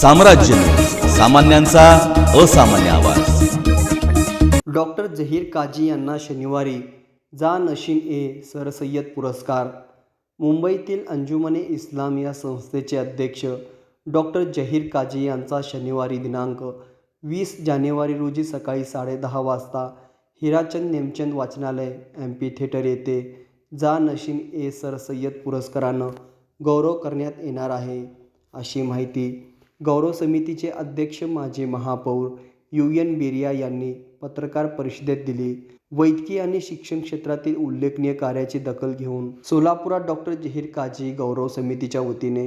साम्राज्य न्यूज, सामान्यांचा असामान्य आवाज। डॉक्टर जहीर काजी यांना शनिवारी जा नशीन ए सरसय्यद पुरस्कार। मुंबईतील अंजुमने इस्लाम या संस्थेचे अध्यक्ष डॉक्टर जहीर काजी यांचा शनिवारी दिनांक 20 जानेवारी रोजी सकाळी 10:30 वाजता हिराचंद नेमचंद वाचनालय MP थिएटर येथे जा नशीन ए सरसय्यद पुरस्कारानं गौरव करण्यात येणार आहे, अशी माहिती गौरव समितीचे अध्यक्ष माजी महापौर UN बेरिया यांनी पत्रकार परिषदेत दिली। वैद्यकीय आणि शिक्षण क्षेत्रातील उल्लेखनीय कार्याची दखल घेऊन सोलापुरात डॉक्टर जहीर काजी गौरव समितीच्या वतीने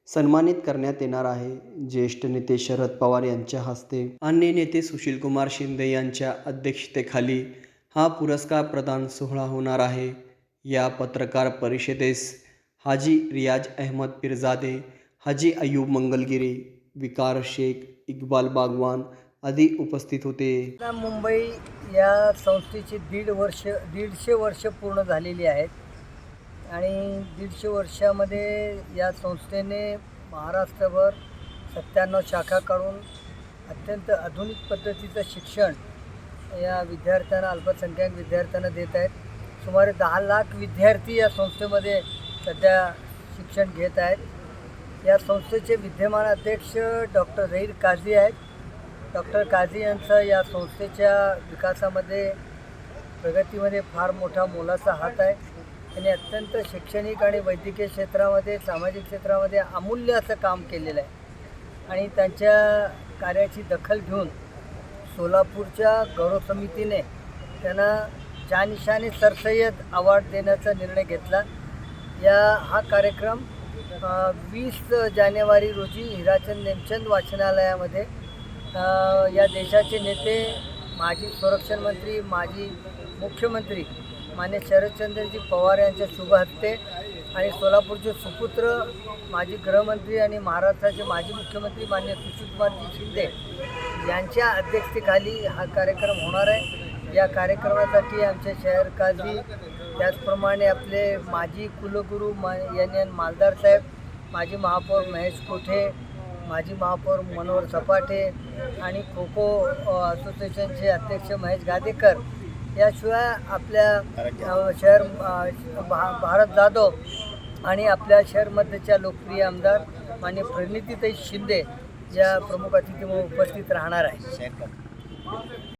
सन्मानित करण्यात येणार आहे। ज्येष्ठ नेते शरद पवार यांच्या हस्ते अन्य नेते सुशीलकुमार शिंदे यांच्या अध्यक्षतेखाली हा पुरस्कार प्रदान सोहळा होणार आहे। या पत्रकार परिषदेस हाजी रियाज अहमद पीरजादे, हाजी अयूब मंगलगिरी, विकार शेख, इक्बाल बागवान आदी उपस्थित होते। मुंबई या संस्थेची 150 वर्ष पूर्ण झालेली आहेत आणि 150 वर्षामध्ये या संस्थेने महाराष्ट्रभर 97 शाखा काढून अत्यंत आधुनिक पद्धतीचं शिक्षण या विद्यार्थ्यांना, अल्पसंख्याक विद्यार्थ्यांना देत आहेत। सुमारे 10 लाख विद्यार्थी या संस्थेमध्ये सध्या शिक्षण घेत आहेत। या संस्थेचे विद्यमान अध्यक्ष डॉक्टर जहीर काजी आहेत। डॉक्टर काजी यांचा या संस्थेच्या विकासामध्ये, प्रगतीमध्ये फार मोठा मोलाचा हात आहे। त्यांनी अत्यंत शैक्षणिक आणि वैद्यकीय क्षेत्रामध्ये, सामाजिक क्षेत्रामध्ये अमूल्य असं काम केलेलं आहे आणि त्यांच्या कार्याची दखल घेऊन सोलापूरच्या गौरव समितीने त्यांना जानिशानी सरसय्यद अवॉर्ड देण्याचा निर्णय घेतला। हा कार्यक्रम 20 जानेवारी रोजी हिराचंद नेमचंद वाचनालयामध्ये या देशाचे नेते, माजी संरक्षण मंत्री, माजी मुख्यमंत्री माननीय शरदचंद्रजी पवार यांच्या शुभ हस्ते आणि सोलापूरचे सुपुत्र, माजी गृहमंत्री आणि महाराष्ट्राचे माजी मुख्यमंत्री माननीय सुशीलकुमारजी शिंदे यांच्या अध्यक्षतेखाली हा कार्यक्रम होणार आहे। या कार्यक्रमासाठी आमचे शहर काजी, त्याचप्रमाणे आपले माजी कुलगुरू NN मालदार साहेब, माजी महापौर महेश कोठे, माजी महापौर मनोहर सपाटे आणि खो खो असोसिएशनचे अध्यक्ष महेश गादेकर, याशिवाय आपल्या शहर भारत जाधव आणि आपल्या शहरमध्येच्या लोकप्रिय आमदार माननीय प्रणितीताई शिंदे या प्रमुख अतिथी म्हणून उपस्थित राहणार आहे।